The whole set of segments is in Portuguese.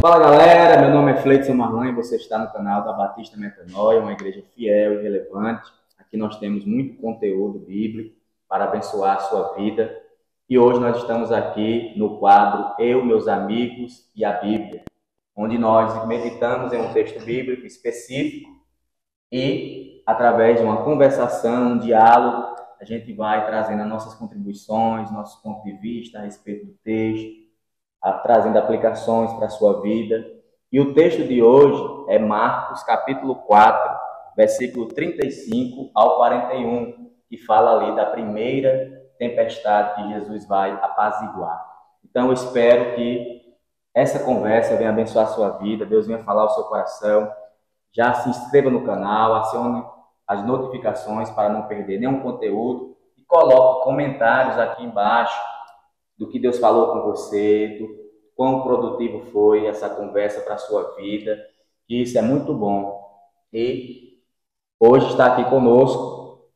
Fala galera, meu nome é Fleidson Marlon e você está no canal da Batista Metanoia, uma igreja fiel e relevante. Aqui nós temos muito conteúdo bíblico para abençoar a sua vida. E hoje nós estamos aqui no quadro Eu, Meus Amigos e a Bíblia, onde nós meditamos em um texto bíblico específico e, através de uma conversação, um diálogo, a gente vai trazendo as nossas contribuições, nossos pontos de vista a respeito do texto, trazendo aplicações para a sua vida. E o texto de hoje é Marcos, capítulo 4, versículo 35 ao 41, que fala ali da primeira tempestade que Jesus vai apaziguar. Então, eu espero que essa conversa venha abençoar a sua vida, Deus venha falar ao seu coração. Já se inscreva no canal, acione as notificações para não perder nenhum conteúdo e coloque comentários aqui embaixo do que Deus falou com você, do quão produtivo foi essa conversa para a sua vida, que isso é muito bom. E hoje está aqui conosco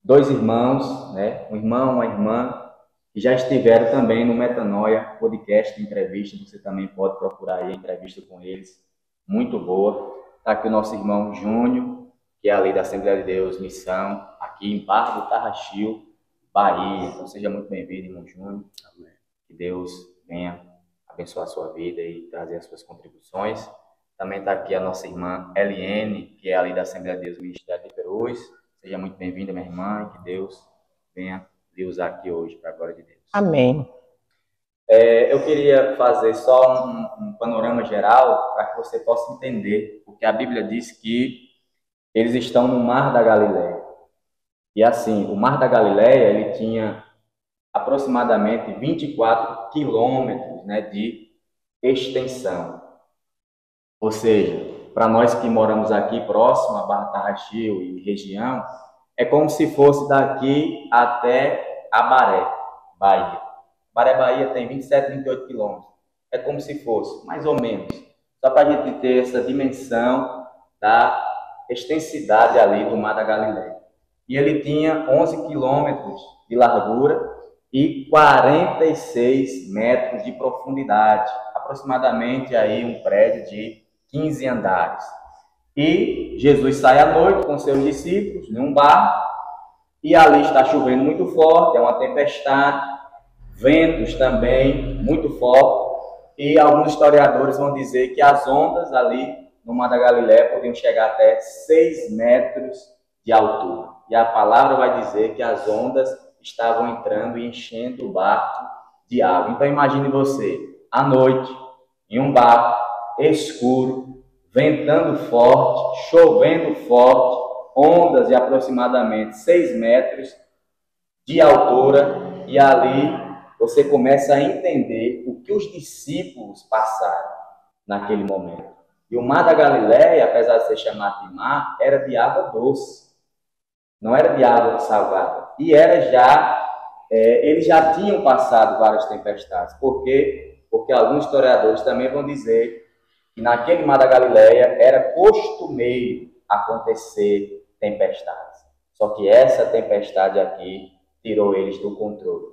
dois irmãos, né? Um irmão, uma irmã, que já estiveram também no Metanoia Podcast de entrevista. Você também pode procurar aí a entrevista com eles, muito boa. Está aqui o nosso irmão Júnior, que é ali da Assembleia de Deus Missão, aqui em Barra do Tarraxil, Bahia. Então seja muito bem-vindo, irmão Júnior. Amém. Que Deus venha abençoar a sua vida e trazer as suas contribuições. Também está aqui a nossa irmã Eliene, que é ali da Assembleia de Deus Ministério de Perus. Seja muito bem-vinda, minha irmã, e que Deus venha lhe usar aqui hoje para a glória de Deus. Amém. Eu queria fazer só um panorama geral para que você possa entender, porque a Bíblia diz que eles estão no Mar da Galileia. E assim, o Mar da Galileia, ele tinha aproximadamente 24 quilômetros, né, de extensão. Ou seja, para nós que moramos aqui próximo a Barra Tarraxil e região, é como se fosse daqui até Abaré, Bahia. Abaré, Bahia tem 27, 28 quilômetros. É como se fosse, mais ou menos. Só para a gente ter essa dimensão da extensidade ali do Mar da Galileia. E ele tinha 11 quilômetros de largura e 46 metros de profundidade. Aproximadamente aí um prédio de 15 andares. E Jesus sai à noite com seus discípulos em um barco, e ali está chovendo muito forte, é uma tempestade, ventos também muito fortes, e alguns historiadores vão dizer que as ondas ali no Mar da Galileia podiam chegar até 6 metros de altura. E a palavra vai dizer que as ondas estavam entrando e enchendo o barco de água. Então imagine você, à noite, em um barco escuro, ventando forte, chovendo forte, ondas de aproximadamente 6 metros de altura, e ali você começa a entender o que os discípulos passaram naquele momento. E o Mar da Galileia, apesar de ser chamado de mar, era de água doce, não era de água salgada. E eles já tinham passado várias tempestades. Por quê? Porque alguns historiadores também vão dizer que naquele Mar da Galileia era costumeiro acontecer tempestades. Só que essa tempestade aqui tirou eles do controle.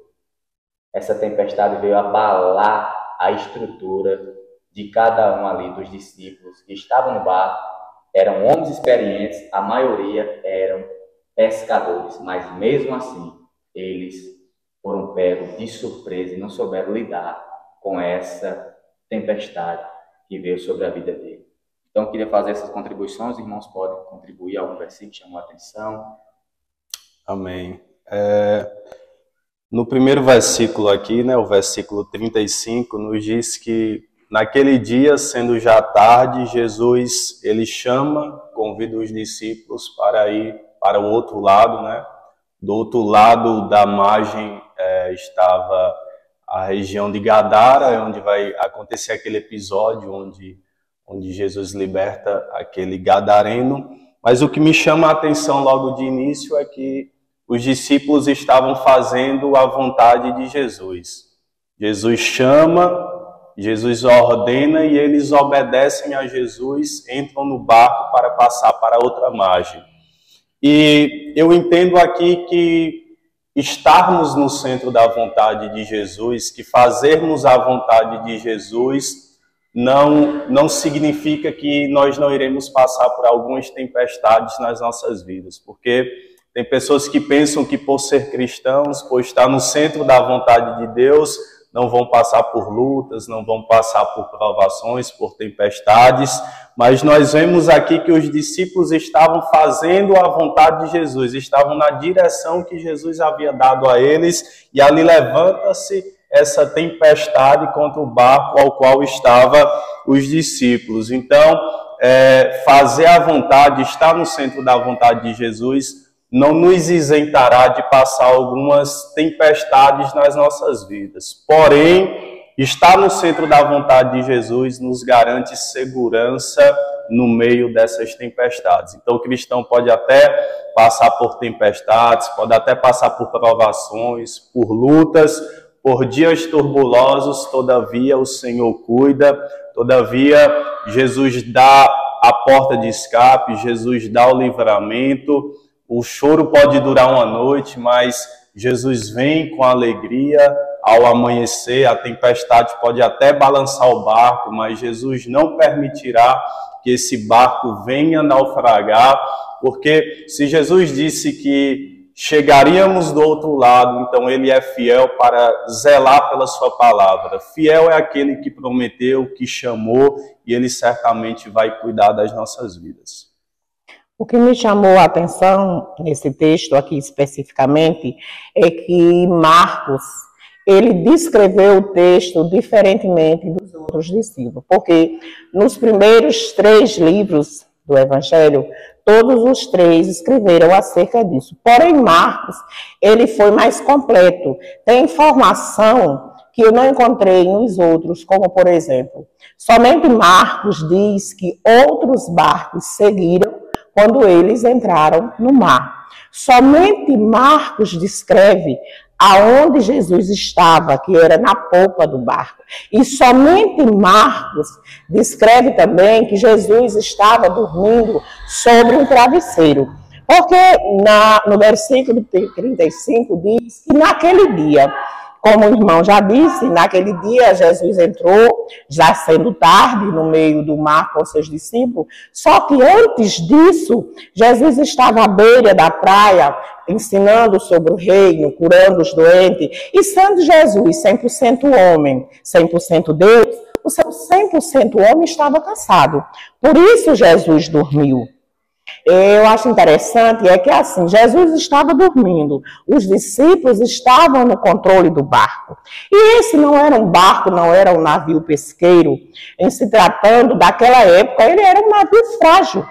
Essa tempestade veio abalar a estrutura de cada um ali dos discípulos que estavam no barco. Eram homens experientes, a maioria eram pescadores, mas mesmo assim eles foram pegos de surpresa e não souberam lidar com essa tempestade que veio sobre a vida dele. Então, eu queria fazer essas contribuições. Os irmãos podem contribuir a algum versículo que chamou a atenção. Amém. No primeiro versículo aqui, né, o versículo 35, nos diz que naquele dia, sendo já tarde, Jesus, ele convida os discípulos para ir para o outro lado, né? Do outro lado da margem estava a região de Gadara, onde vai acontecer aquele episódio onde Jesus liberta aquele gadareno. Mas o que me chama a atenção logo de início é que os discípulos estavam fazendo a vontade de Jesus. Jesus chama, Jesus ordena e eles obedecem a Jesus, entram no barco para passar para outra margem. E eu entendo aqui que estarmos no centro da vontade de Jesus, que fazermos a vontade de Jesus, não significa que nós não iremos passar por algumas tempestades nas nossas vidas, porque tem pessoas que pensam que por ser cristãos, por estar no centro da vontade de Deus, não vão passar por lutas, não vão passar por provações, por tempestades, mas nós vemos aqui que os discípulos estavam fazendo a vontade de Jesus, estavam na direção que Jesus havia dado a eles, e ali levanta-se essa tempestade contra o barco ao qual estavam os discípulos. Então, fazer a vontade, estar no centro da vontade de Jesus, não nos isentará de passar algumas tempestades nas nossas vidas. Porém, estar no centro da vontade de Jesus nos garante segurança no meio dessas tempestades. Então, o cristão pode até passar por tempestades, pode até passar por provações, por lutas, por dias turbulosos, todavia o Senhor cuida, todavia Jesus dá a porta de escape, Jesus dá o livramento. O choro pode durar uma noite, mas Jesus vem com alegria ao amanhecer. A tempestade pode até balançar o barco, mas Jesus não permitirá que esse barco venha naufragar, porque se Jesus disse que chegaríamos do outro lado, então ele é fiel para zelar pela sua palavra. Fiel é aquele que prometeu, que chamou, e ele certamente vai cuidar das nossas vidas. O que me chamou a atenção nesse texto aqui especificamente é que Marcos, ele descreveu o texto diferentemente dos outros discípulos, porque nos primeiros 3 livros do Evangelho, todos os 3 escreveram acerca disso. Porém, Marcos, ele foi mais completo. Tem informação que eu não encontrei nos outros, como por exemplo, somente Marcos diz que outros barcos seguiram quando eles entraram no mar. Somente Marcos descreve aonde Jesus estava, que era na polpa do barco. E somente Marcos descreve também que Jesus estava dormindo sobre um travesseiro. Porque no versículo 35 diz que naquele dia, como o irmão já disse, naquele dia Jesus entrou, já sendo tarde, no meio do mar com seus discípulos. Só que antes disso, Jesus estava à beira da praia, ensinando sobre o reino, curando os doentes. E sendo Jesus 100% homem, 100% Deus, o seu 100% homem estava cansado. Por isso Jesus dormiu. Eu acho interessante é que assim, Jesus estava dormindo, os discípulos estavam no controle do barco. E esse não era um barco, não era um navio pesqueiro. Em se tratando daquela época, ele era um navio frágil.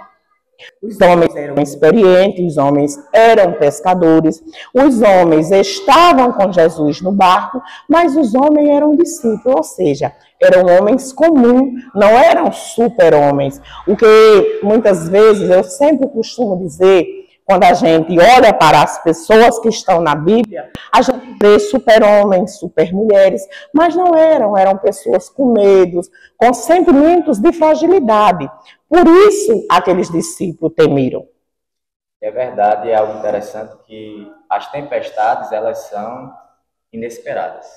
Os homens eram experientes, os homens eram pescadores, os homens estavam com Jesus no barco, mas os homens eram discípulos, ou seja, eram homens comuns, não eram super-homens. O que muitas vezes eu sempre costumo dizer, quando a gente olha para as pessoas que estão na Bíblia, a gente vê super-homens, super-mulheres, mas não eram pessoas com medos, com sentimentos de fragilidade. Por isso, aqueles discípulos temeram. É verdade, é algo interessante que as tempestades, elas são inesperadas.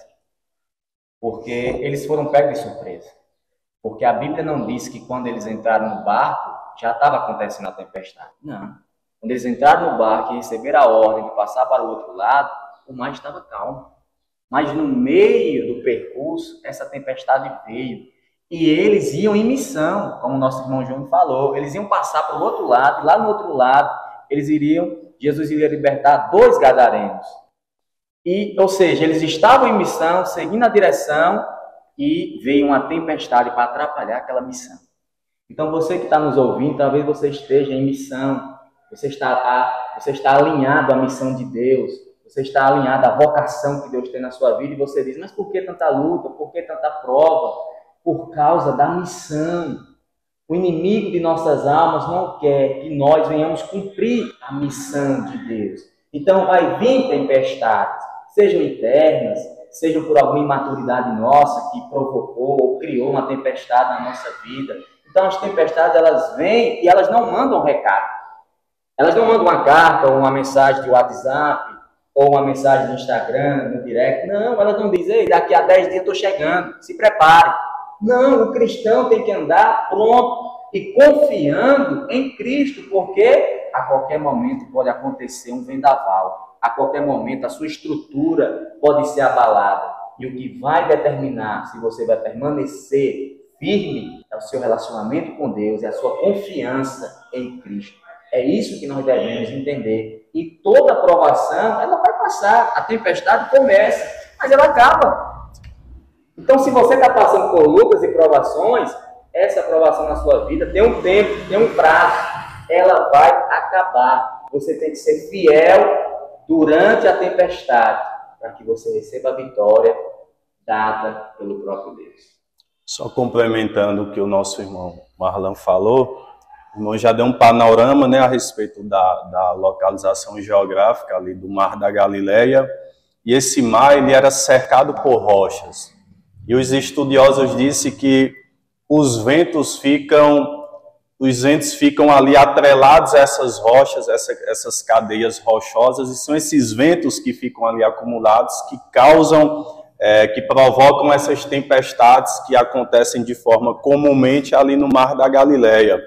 Porque eles foram pegos de surpresa. Porque a Bíblia não diz que quando eles entraram no barco, já estava acontecendo a tempestade. Não. Quando eles entraram no barco e receberam a ordem de passar para o outro lado, o mar estava calmo. Mas no meio do percurso, essa tempestade veio. E eles iam em missão, como o nosso irmão Júnior falou. Eles iam passar para o outro lado, e lá no outro lado, Jesus iria libertar 2 gadarenos. Ou seja, eles estavam em missão, seguindo a direção, e veio uma tempestade para atrapalhar aquela missão. Então, você que está nos ouvindo, talvez você esteja em missão, você está alinhado à missão de Deus, você está alinhado à vocação que Deus tem na sua vida, e você diz, mas por que tanta luta, por que tanta prova? Por causa da missão. O inimigo de nossas almas não quer que nós venhamos cumprir a missão de Deus. Então vai vir tempestades, sejam internas, sejam por alguma imaturidade nossa que provocou ou criou uma tempestade na nossa vida. Então as tempestades, elas vêm e elas não mandam recado. Elas não mandam uma carta ou uma mensagem de WhatsApp ou uma mensagem no Instagram, no direct. Não, elas não dizem, ei, daqui a 10 dias eu estou chegando, se prepare. Não, o cristão tem que andar pronto e confiando em Cristo, porque a qualquer momento pode acontecer um vendaval, a qualquer momento a sua estrutura pode ser abalada. E o que vai determinar se você vai permanecer firme é o seu relacionamento com Deus, é a sua confiança em Cristo. É isso que nós devemos entender. E toda provação, ela vai passar. A tempestade começa, mas ela acaba. Então, se você está passando por lutas e provações, essa provação na sua vida tem um tempo, tem um prazo. Ela vai acabar. Você tem que ser fiel durante a tempestade, para que você receba a vitória dada pelo próprio Deus. Só complementando o que o nosso irmão Marlon falou, o irmão já deu um panorama, né, a respeito da localização geográfica ali do Mar da Galileia, e esse mar ele era cercado por rochas. E os estudiosos dizem que os ventos ficam ali atrelados a essas rochas, essas cadeias rochosas, e são esses ventos que ficam ali acumulados que que provocam essas tempestades que acontecem de forma comumente ali no Mar da Galileia.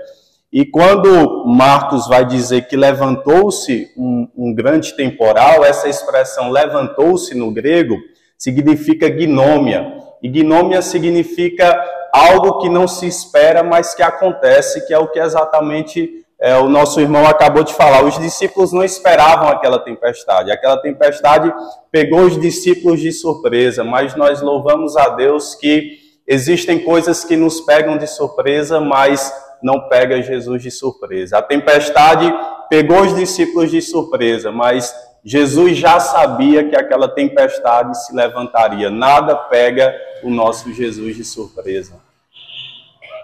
E quando Marcos vai dizer que levantou-se um grande temporal, essa expressão levantou-se no grego significa gnômia. E gnômia significa algo que não se espera, mas que acontece, que é o que exatamente o nosso irmão acabou de falar. Os discípulos não esperavam aquela tempestade. Aquela tempestade pegou os discípulos de surpresa, mas nós louvamos a Deus que existem coisas que nos pegam de surpresa, mas não pega Jesus de surpresa. A tempestade pegou os discípulos de surpresa, mas Jesus já sabia que aquela tempestade se levantaria. Nada pega o nosso Jesus de surpresa.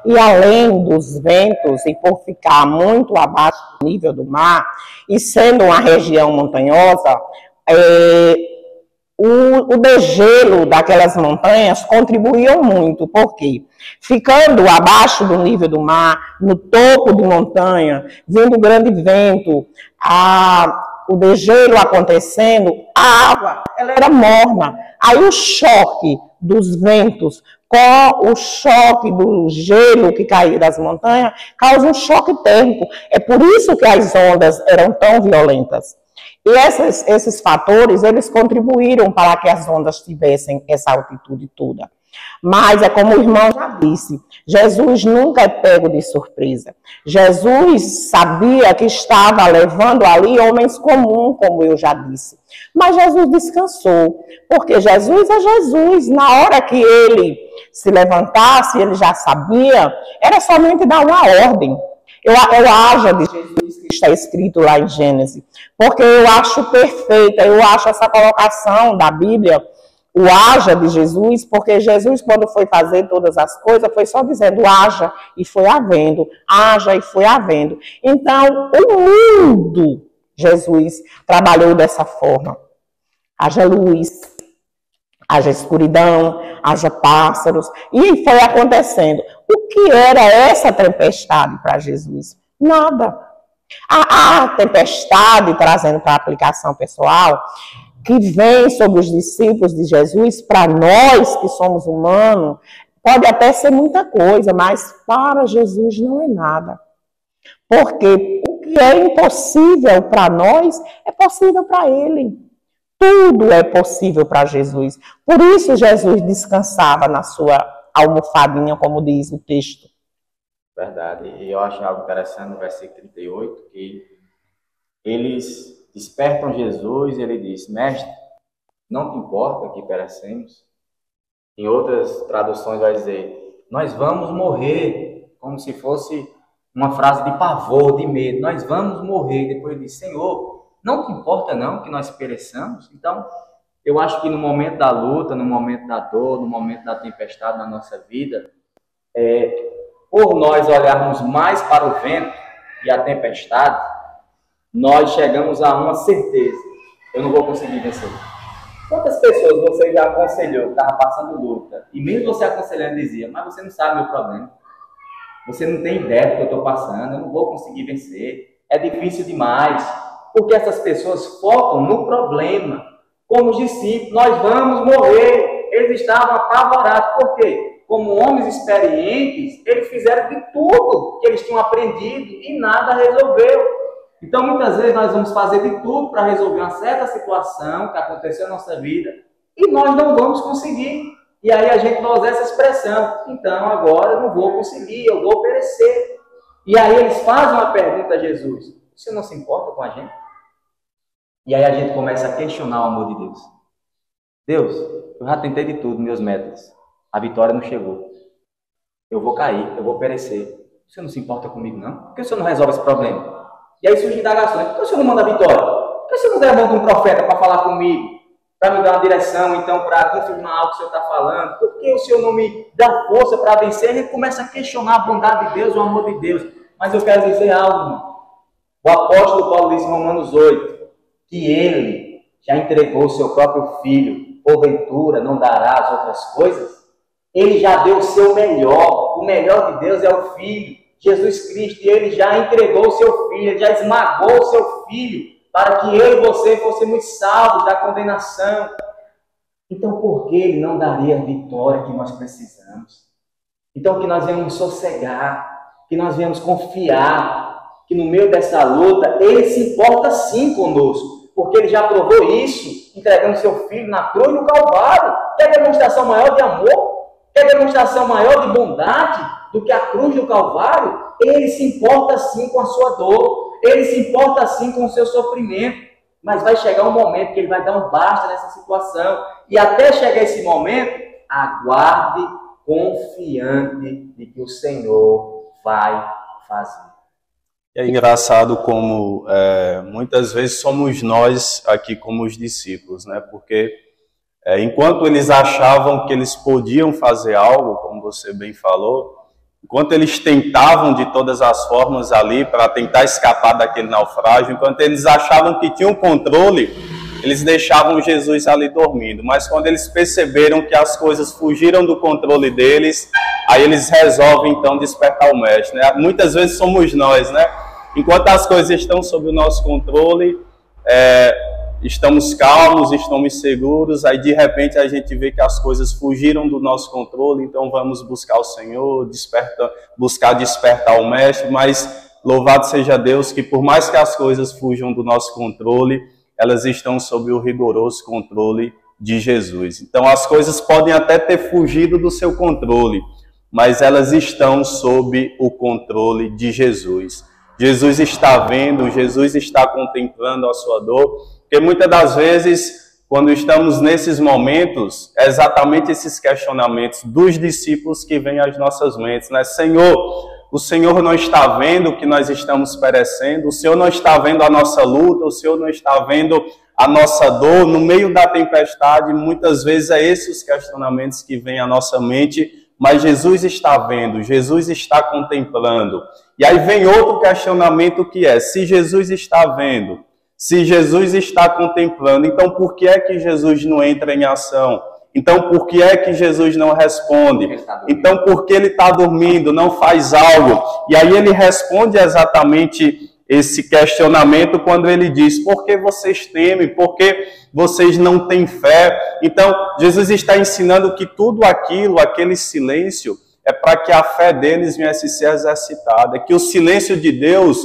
E além dos ventos, e por ficar muito abaixo do nível do mar, e sendo uma região montanhosa, o degelo daquelas montanhas contribuíam muito, porque ficando abaixo do nível do mar, no topo de montanha, vindo grande vento, o degelo acontecendo, a água ela era morna. Aí o choque dos ventos com o choque do gelo que caía das montanhas causa um choque térmico. É por isso que as ondas eram tão violentas. E esses fatores, eles contribuíram para que as ondas tivessem essa altitude toda. Mas é como o irmão já disse, Jesus nunca é pego de surpresa. Jesus sabia que estava levando ali homens comuns, como eu já disse. Mas Jesus descansou, porque Jesus é Jesus. Na hora que ele se levantasse, ele já sabia, era somente dar uma ordem. Eu haja de Jesus que está escrito lá em Gênesis, porque eu acho perfeita, eu acho essa colocação da Bíblia, o haja de Jesus, porque Jesus, quando foi fazer todas as coisas, foi só dizendo haja e foi havendo, haja e foi havendo. Então, o mundo, Jesus trabalhou dessa forma. Haja luz, haja escuridão, haja pássaros, e foi acontecendo. O que era essa tempestade para Jesus? Nada. A tempestade, trazendo para a aplicação pessoal, que vem sobre os discípulos de Jesus, para nós que somos humanos, pode até ser muita coisa, mas para Jesus não é nada. Porque o que é impossível para nós, é possível para Ele. Tudo é possível para Jesus. Por isso Jesus descansava na sua almofadinha, como diz o texto. Verdade. E eu acho algo interessante no versículo 38, que eles despertam Jesus e ele diz: Mestre, não te importa que perecemos? Em outras traduções vai dizer: nós vamos morrer, como se fosse uma frase de pavor, de medo. Nós vamos morrer. Depois ele diz: Senhor, não te importa não que nós pereçamos? Então, eu acho que no momento da luta, no momento da dor, no momento da tempestade na nossa vida, por nós olharmos mais para o vento e a tempestade, nós chegamos a uma certeza: eu não vou conseguir vencer. Quantas pessoas você já aconselhou que estava passando luta, e mesmo você aconselhando dizia: mas você não sabe o meu problema, você não tem ideia do que eu estou passando, eu não vou conseguir vencer, é difícil demais. Porque essas pessoas focam no problema. Como os discípulos, nós vamos morrer. Eles estavam apavorados. Por quê? como homens experientes, eles fizeram de tudo que eles tinham aprendido e nada resolveu. Então, muitas vezes, nós vamos fazer de tudo para resolver uma certa situação que aconteceu na nossa vida e nós não vamos conseguir. E aí a gente vai usar essa expressão: então, agora eu não vou conseguir, eu vou perecer. E aí eles fazem uma pergunta a Jesus: você não se importa com a gente? E aí a gente começa a questionar o amor de Deus. Deus, eu já tentei de tudo, meus métodos. A vitória não chegou. Eu vou cair, eu vou perecer. Você não se importa comigo, não? Por que o senhor não resolve esse problema? E aí surgem indagações: por que o senhor não manda a vitória? Por que o senhor não levanta um profeta para falar comigo? Para me dar uma direção, então, para confirmar algo que o senhor está falando? Por que o senhor não me dá força para vencer? A gente começa a questionar a bondade de Deus, o amor de Deus. Mas eu quero dizer algo, irmão. O apóstolo Paulo diz em Romanos 8 que ele já entregou o seu próprio filho. Porventura não dará as outras coisas? Ele já deu o seu melhor. O melhor de Deus é o Filho, Jesus Cristo. E ele já entregou o seu Filho, ele já esmagou o seu Filho, para que eu e você fossemos salvos da condenação. Então, por que ele não daria a vitória que nós precisamos? Então, que nós venhamos sossegar, que nós venhamos confiar, que no meio dessa luta, ele se importa sim conosco, porque ele já provou isso, entregando seu filho na cruz e no Calvário. Quer demonstração maior de amor? Quer demonstração maior de bondade do que a cruz do Calvário? Ele se importa sim com a sua dor, ele se importa sim com o seu sofrimento, mas vai chegar um momento que ele vai dar um basta nessa situação, e até chegar esse momento, aguarde confiante de que o Senhor vai fazer. É engraçado como muitas vezes somos nós aqui como os discípulos, né? Porque enquanto eles achavam que eles podiam fazer algo, como você bem falou, enquanto eles tentavam de todas as formas ali para tentar escapar daquele naufrágio, enquanto eles achavam que tinham controle, eles deixavam Jesus ali dormindo. Mas quando eles perceberam que as coisas fugiram do controle deles, aí eles resolvem então despertar o mestre, né? Muitas vezes somos nós, né? Enquanto as coisas estão sob o nosso controle, estamos calmos, estamos seguros, aí de repente a gente vê que as coisas fugiram do nosso controle, então vamos buscar o Senhor, buscar despertar o mestre, mas louvado seja Deus que por mais que as coisas fujam do nosso controle, elas estão sob o rigoroso controle de Jesus. Então as coisas podem até ter fugido do seu controle, mas elas estão sob o controle de Jesus. Jesus está vendo, Jesus está contemplando a sua dor, porque muitas das vezes, quando estamos nesses momentos, é exatamente esses questionamentos dos discípulos que vêm às nossas mentes, né? Senhor, o Senhor não está vendo que nós estamos perecendo, o Senhor não está vendo a nossa luta, o Senhor não está vendo a nossa dor no meio da tempestade. Muitas vezes é esses os questionamentos que vêm à nossa mente, mas Jesus está vendo, Jesus está contemplando. E aí vem outro questionamento que é: se Jesus está vendo, se Jesus está contemplando, então por que é que Jesus não entra em ação? Então por que é que Jesus não responde? Então por que ele está dormindo, não faz algo? E aí ele responde exatamente esse questionamento quando ele diz: por que vocês temem? Por que vocês não têm fé? Então Jesus está ensinando que tudo aquilo, aquele silêncio, é para que a fé deles viesse ser exercitada, que o silêncio de Deus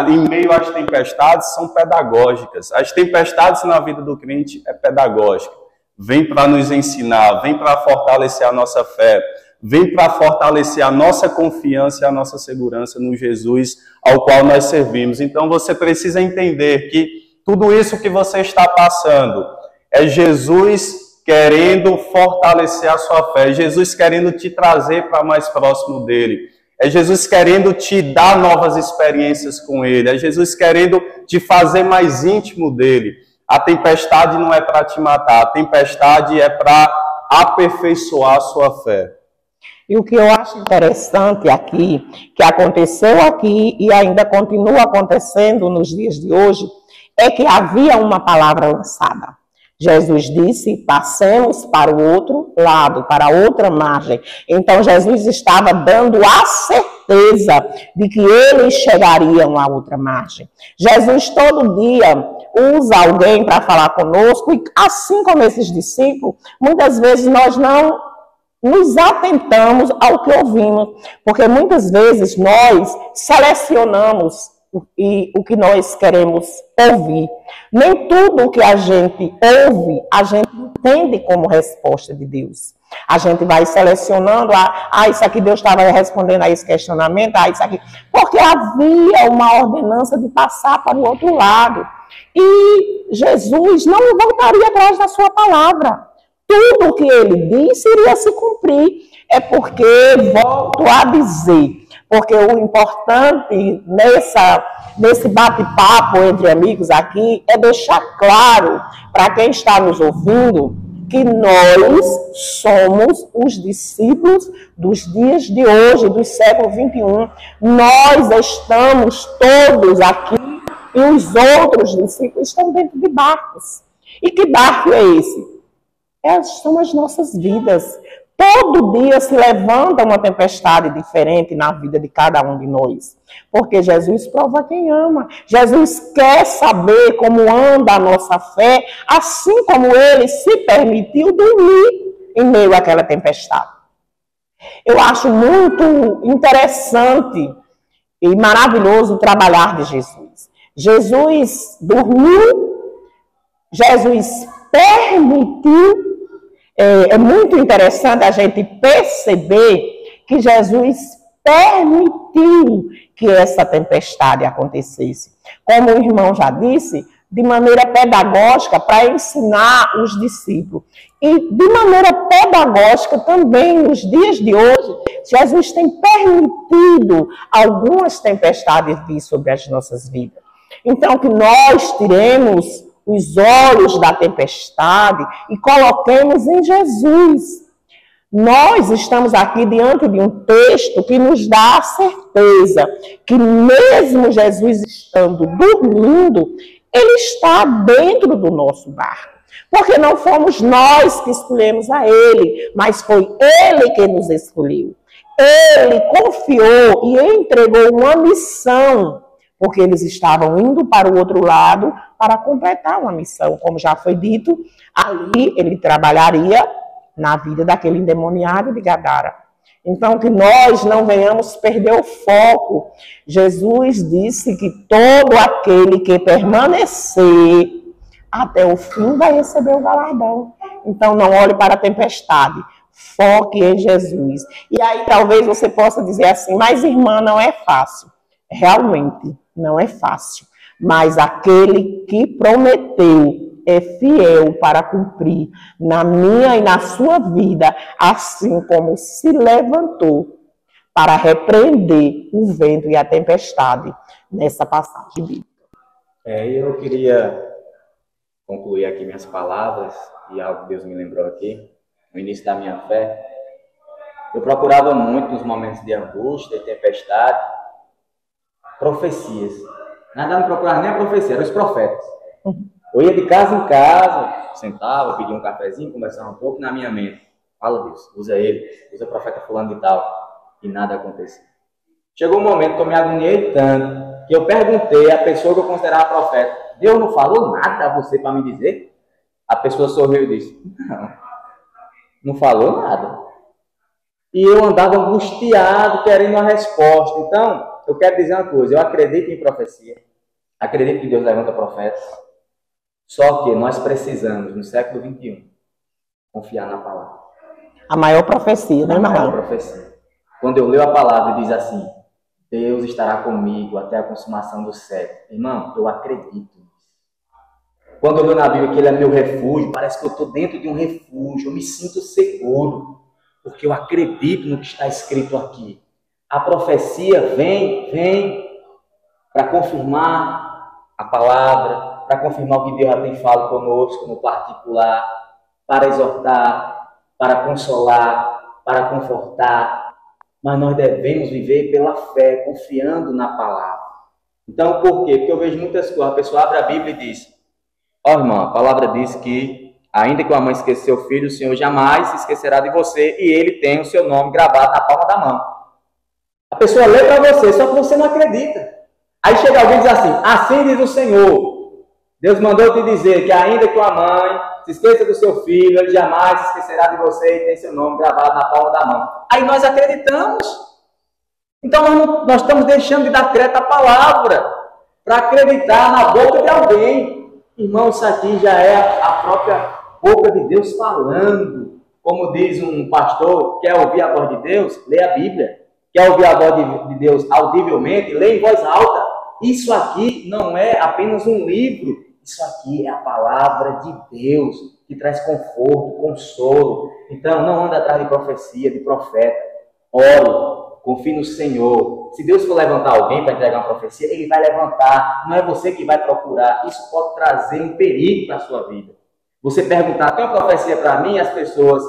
em meio às tempestades são pedagógicas. As tempestades na vida do crente é pedagógica. Vem para nos ensinar, vem para fortalecer a nossa fé, vem para fortalecer a nossa confiança e a nossa segurança no Jesus ao qual nós servimos. Então você precisa entender que tudo isso que você está passando é Jesus querendo fortalecer a sua fé, é Jesus querendo te trazer para mais próximo dele. É Jesus querendo te dar novas experiências com ele. É Jesus querendo te fazer mais íntimo dele. A tempestade não é para te matar. A tempestade é para aperfeiçoar a sua fé. E o que eu acho interessante aqui, que aconteceu aqui e ainda continua acontecendo nos dias de hoje, é que havia uma palavra lançada. Jesus disse: passemos para o outro lado, para a outra margem. Então Jesus estava dando a certeza de que eles chegariam à outra margem. Jesus todo dia usa alguém para falar conosco, e assim como esses discípulos, muitas vezes nós não nos atentamos ao que ouvimos, porque muitas vezes nós selecionamos o que nós queremos ouvir. Nem tudo o que a gente ouve, a gente entende como resposta de Deus. A gente vai selecionando, isso aqui Deus estava respondendo a esse questionamento, isso aqui, porque havia uma ordenança de passar para o outro lado. E Jesus não voltaria atrás da sua palavra. Tudo o que ele disse iria se cumprir. É porque, volto a dizer, porque o importante nesse bate-papo entre amigos aqui é deixar claro para quem está nos ouvindo que nós somos os discípulos dos dias de hoje, do século 21. Nós estamos todos aqui e os outros discípulos estão dentro de barcos. E que barco é esse? São as nossas vidas. Todo dia se levanta uma tempestade diferente na vida de cada um de nós. Porque Jesus prova quem ama. Jesus quer saber como anda a nossa fé, assim como ele se permitiu dormir em meio àquela tempestade. Eu acho muito interessante e maravilhoso o trabalhar de Jesus. Jesus dormiu, Jesus permitiu. É muito interessante a gente perceber que Jesus permitiu que essa tempestade acontecesse. Como o irmão já disse, de maneira pedagógica, para ensinar os discípulos. E de maneira pedagógica também, nos dias de hoje, Jesus tem permitido algumas tempestades vir sobre as nossas vidas. Então, que nós tiremos os olhos da tempestade e coloquemos em Jesus. Nós estamos aqui diante de um texto que nos dá a certeza que mesmo Jesus estando dormindo, ele está dentro do nosso barco. Porque não fomos nós que escolhemos a ele, mas foi ele que nos escolheu. Ele confiou e entregou uma missão, porque eles estavam indo para o outro lado para completar uma missão. Como já foi dito, ali ele trabalharia na vida daquele endemoniado de Gadara. Então, que nós não venhamos perder o foco. Jesus disse que todo aquele que permanecer até o fim vai receber o galardão. Então, não olhe para a tempestade. Foque em Jesus. E aí, talvez você possa dizer assim, mas irmã, não é fácil. Realmente, não é fácil. Mas aquele que prometeu é fiel para cumprir na minha e na sua vida, assim como se levantou para repreender o vento e a tempestade nessa passagem bíblica. Eu queria concluir aqui minhas palavras e algo que Deus me lembrou aqui, no início da minha fé. Eu procurava muito nos momentos de angústia e tempestade profecias. Nada me procurava nem a profecia, eram os profetas. Eu ia de casa em casa, sentava, pedia um cafezinho, conversava um pouco na minha mente. Fala Deus, usa ele, usa o profeta fulano de tal. E nada acontecia. Chegou um momento que eu me agoniei tanto, que eu perguntei à pessoa que eu considerava profeta, Deus não falou nada a você para me dizer? A pessoa sorriu e disse, não falou nada. E eu andava angustiado, querendo uma resposta. Então, eu quero dizer uma coisa, eu acredito em profecia, acredito que Deus levanta profetas, só que nós precisamos, no século XXI, confiar na palavra. A maior profecia, né, irmão? A maior profecia. Quando eu leio a palavra e diz assim, Deus estará comigo até a consumação do século. Irmão, eu acredito. Quando eu leio na Bíblia que Ele é meu refúgio, parece que eu estou dentro de um refúgio, eu me sinto seguro, porque eu acredito no que está escrito aqui. A profecia vem para confirmar a palavra, para confirmar o que Deus já tem falado conosco no particular, para exortar, para consolar, para confortar. Mas nós devemos viver pela fé, confiando na palavra. Então, por quê? Porque eu vejo muitas coisas. A pessoa abre a Bíblia e diz, irmão, a palavra diz que, ainda que uma mãe esqueça seu filho, o Senhor jamais se esquecerá de você e Ele tem o seu nome gravado na palma da mão. A pessoa lê para você, só que você não acredita. Aí chega alguém e diz assim diz o Senhor. Deus mandou te dizer que ainda que uma mãe se esqueça do seu filho, ele jamais se esquecerá de você e tem seu nome gravado na palma da mão. Aí nós acreditamos. Então nós estamos deixando de dar crédito à palavra para acreditar na boca de alguém. Irmão, isso aqui já é a própria boca de Deus falando. Como diz um pastor, quer ouvir a voz de Deus? Lê a Bíblia. Quer ouvir a voz de Deus audivelmente? Lê em voz alta. Isso aqui não é apenas um livro. Isso aqui é a palavra de Deus, que traz conforto, consolo. Então, não anda atrás de profecia, de profeta. Ore, confie no Senhor. Se Deus for levantar alguém para entregar uma profecia, Ele vai levantar. Não é você que vai procurar. Isso pode trazer um perigo para a sua vida. Você perguntar, tem uma profecia para mim? E as pessoas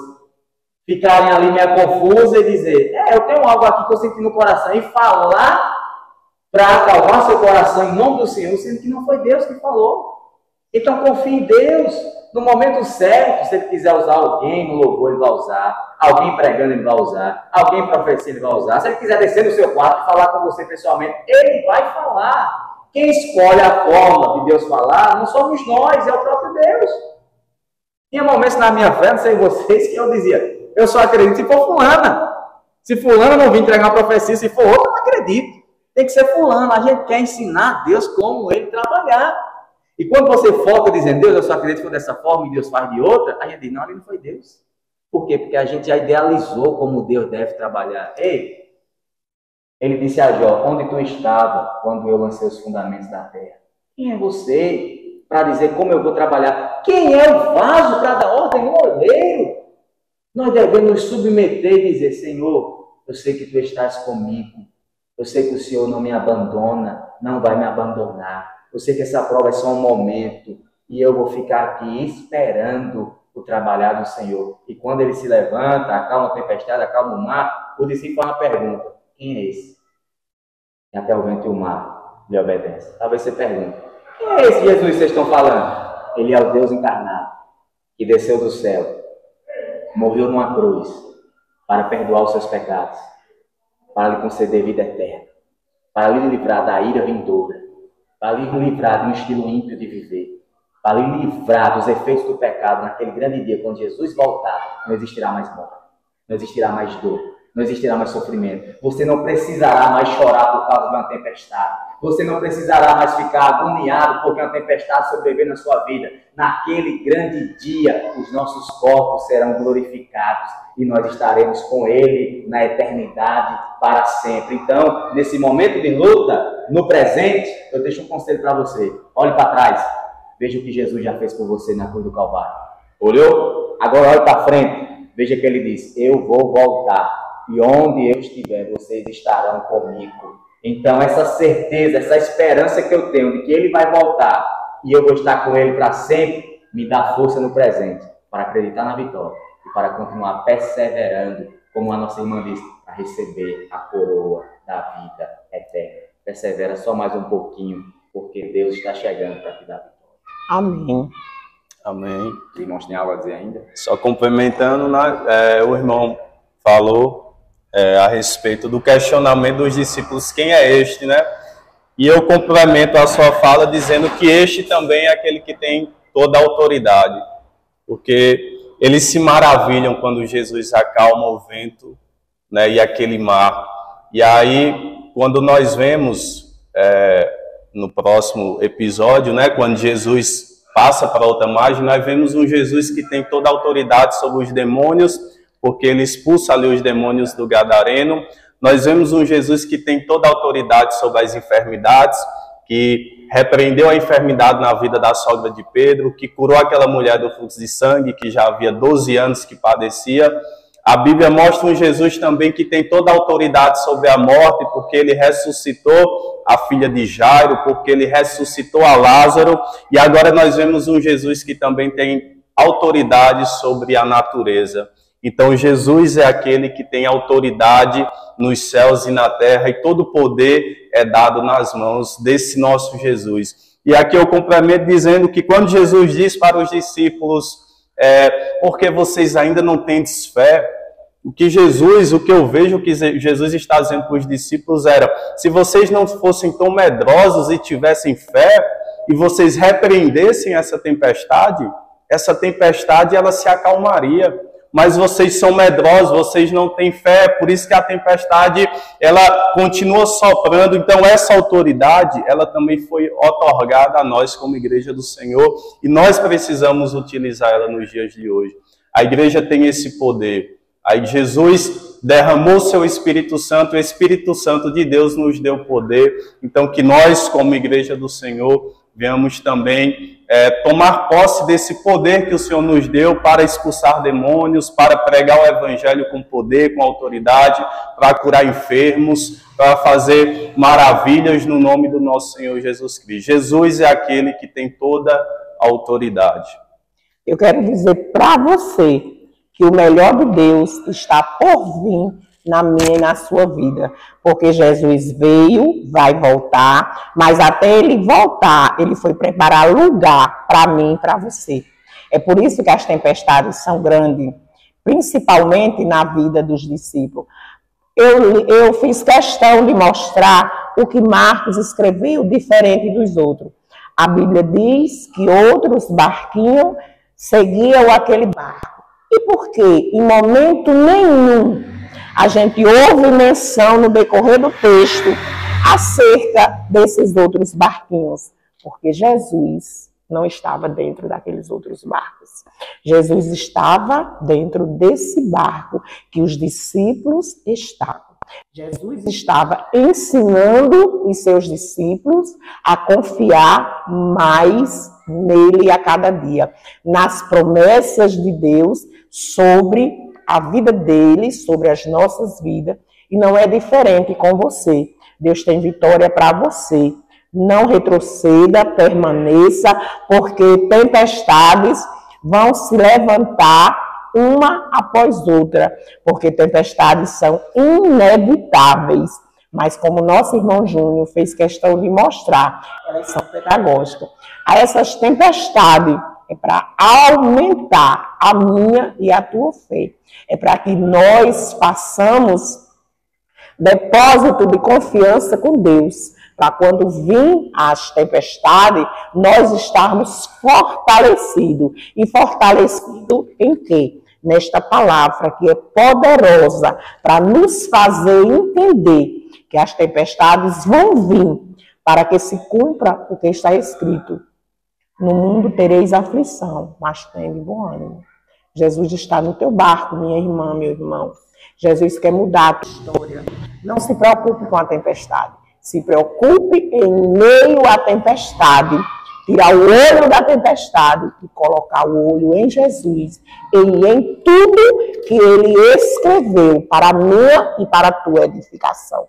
ficarem ali meio confusas e dizer, eu tenho algo aqui que eu senti no coração. E falar para acalmar seu coração em nome do Senhor, sendo que não foi Deus que falou. Então confie em Deus. No momento certo, se Ele quiser usar alguém no louvor, Ele vai usar. Alguém pregando, Ele vai usar. Alguém profetizando, Ele vai usar. Se Ele quiser descer no seu quarto e falar com você pessoalmente, Ele vai falar. Quem escolhe a forma de Deus falar não somos nós, é o próprio Deus. Tinha momentos na minha fé, não sei vocês, que eu dizia, eu só acredito se for fulana. Se fulana não vir entregar uma profecia, se for outra, eu não acredito. Tem que ser fulano. A gente quer ensinar a Deus como Ele trabalhar. E quando você foca dizendo, Deus, eu só acredito que foi dessa forma e Deus faz de outra, a gente diz, não, ali não foi Deus. Por quê? Porque a gente já idealizou como Deus deve trabalhar. Ei, Ele disse a Jó, onde tu estava quando eu lancei os fundamentos da terra? Quem é você para dizer como eu vou trabalhar? Quem é o vaso para dar ordem no oleiro? Nós devemos nos submeter e dizer, Senhor, eu sei que tu estás comigo. Eu sei que o Senhor não me abandona, não vai me abandonar. Eu sei que essa prova é só um momento e eu vou ficar aqui esperando o trabalhar do Senhor. E quando Ele se levanta, acalma a tempestade, acalma o mar, o discípulo faz uma pergunta, quem é esse? E até o vento e o mar lhe obedecem. Talvez você pergunte, quem é esse Jesus que vocês estão falando? Ele é o Deus encarnado, que desceu do céu, morreu numa cruz para perdoar os seus pecados, para lhe conceder vida eterna, para lhe livrar da ira vindoura, para lhe livrar de um estilo ímpio de viver, para lhe livrar dos efeitos do pecado naquele grande dia, quando Jesus voltar, não existirá mais morte, não existirá mais dor, não existirá mais sofrimento. Você não precisará mais chorar por causa de uma tempestade. Você não precisará mais ficar agoniado porque uma tempestade sobreveio na sua vida. Naquele grande dia, os nossos corpos serão glorificados e nós estaremos com Ele na eternidade para sempre. Então, nesse momento de luta, no presente, eu deixo um conselho para você. Olhe para trás, veja o que Jesus já fez por você na cruz do Calvário. Olhou? Agora olhe para frente, veja que Ele diz, eu vou voltar e onde eu estiver, vocês estarão comigo. Então, essa certeza, essa esperança que eu tenho de que Ele vai voltar e eu vou estar com Ele para sempre, me dá força no presente para acreditar na vitória e para continuar perseverando, como a nossa irmã disse, para receber a coroa da vida eterna. Persevera só mais um pouquinho, porque Deus está chegando para te dar vitória. Amém. Amém. Os irmãos têm algo a dizer ainda? Só complementando, o irmão falou a respeito do questionamento dos discípulos, quem é este, né? E eu complemento a sua fala dizendo que este também é aquele que tem toda a autoridade, porque eles se maravilham quando Jesus acalma o vento, né, e aquele mar. E aí, quando nós vemos no próximo episódio, né, quando Jesus passa para outra margem, nós vemos um Jesus que tem toda a autoridade sobre os demônios, porque Ele expulsa ali os demônios do Gadareno. Nós vemos um Jesus que tem toda a autoridade sobre as enfermidades, que repreendeu a enfermidade na vida da sogra de Pedro, que curou aquela mulher do fluxo de sangue, que já havia 12 anos que padecia. A Bíblia mostra um Jesus também que tem toda a autoridade sobre a morte, porque Ele ressuscitou a filha de Jairo, porque Ele ressuscitou a Lázaro. E agora nós vemos um Jesus que também tem autoridade sobre a natureza. Então Jesus é aquele que tem autoridade nos céus e na terra, e todo o poder é dado nas mãos desse nosso Jesus. E aqui eu complemento dizendo que quando Jesus diz para os discípulos, porque vocês ainda não têm fé, o que eu vejo que Jesus está dizendo para os discípulos era, se vocês não fossem tão medrosos e tivessem fé, e vocês repreendessem essa tempestade ela se acalmaria. Mas vocês são medrosos, vocês não têm fé, por isso que a tempestade, ela continua soprando. Então essa autoridade, ela também foi otorgada a nós como igreja do Senhor, e nós precisamos utilizar ela nos dias de hoje. A igreja tem esse poder. Aí Jesus derramou seu Espírito Santo, o Espírito Santo de Deus nos deu poder. Então que nós, como igreja do Senhor, venhamos também tomar posse desse poder que o Senhor nos deu para expulsar demônios, para pregar o Evangelho com poder, com autoridade, para curar enfermos, para fazer maravilhas no nome do nosso Senhor Jesus Cristo. Jesus é aquele que tem toda a autoridade. Eu quero dizer para você que o melhor de Deus está por vir na minha e na sua vida, porque Jesus veio, vai voltar, mas até ele voltar, ele foi preparar lugar para mim e para você. É por isso que as tempestades são grandes, principalmente na vida dos discípulos. Eu fiz questão de mostrar o que Marcos escreveu diferente dos outros. A Bíblia diz que outros barquinhos seguiam aquele barco. E por quê? Em momento nenhum a gente ouve menção no decorrer do texto acerca desses outros barquinhos, porque Jesus não estava dentro daqueles outros barcos. Jesus estava dentro desse barco que os discípulos estavam. Jesus estava ensinando os seus discípulos a confiar mais nele a cada dia, nas promessas de Deus sobre a vida deles, sobre as nossas vidas, e não é diferente com você. Deus tem vitória para você. Não retroceda, permaneça, porque tempestades vão se levantar uma após outra, porque tempestades são inevitáveis. Mas como nosso irmão Júnior fez questão de mostrar, elas são pedagógicas. A essas tempestades é para aumentar a minha e a tua fé. É para que nós façamos depósito de confiança com Deus, para quando vir as tempestades, nós estarmos fortalecidos. E fortalecidos em quê? Nesta palavra que é poderosa para nos fazer entender que as tempestades vão vir para que se cumpra o que está escrito. No mundo tereis aflição, mas tende bom ânimo. Jesus está no teu barco, minha irmã, meu irmão. Jesus quer mudar a tua história. Não se preocupe com a tempestade. Se preocupe em meio à tempestade. Tirar o olho da tempestade e colocar o olho em Jesus e em tudo que ele escreveu para a minha e para a tua edificação.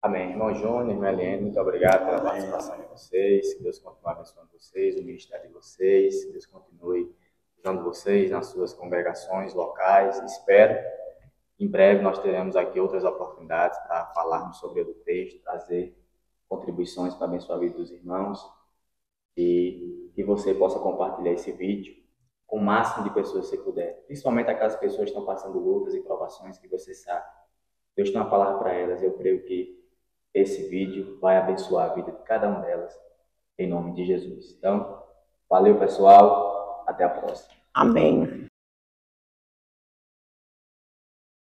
Amém. Irmão Júnior, irmã Eliane, muito obrigado pela participação de vocês. Que Deus continue abençoando vocês, o ministério de vocês. Que Deus continue usando vocês nas suas congregações locais. Espero que em breve nós teremos aqui outras oportunidades para falarmos sobre o texto, trazer contribuições para abençoar a vida dos irmãos. E que você possa compartilhar esse vídeo com o máximo de pessoas que você puder. Principalmente aquelas pessoas que estão passando lutas e provações que você sabe. Deus tem uma palavra para elas. Eu creio que esse vídeo vai abençoar a vida de cada uma delas, em nome de Jesus. Então, valeu, pessoal. Até a próxima. Amém.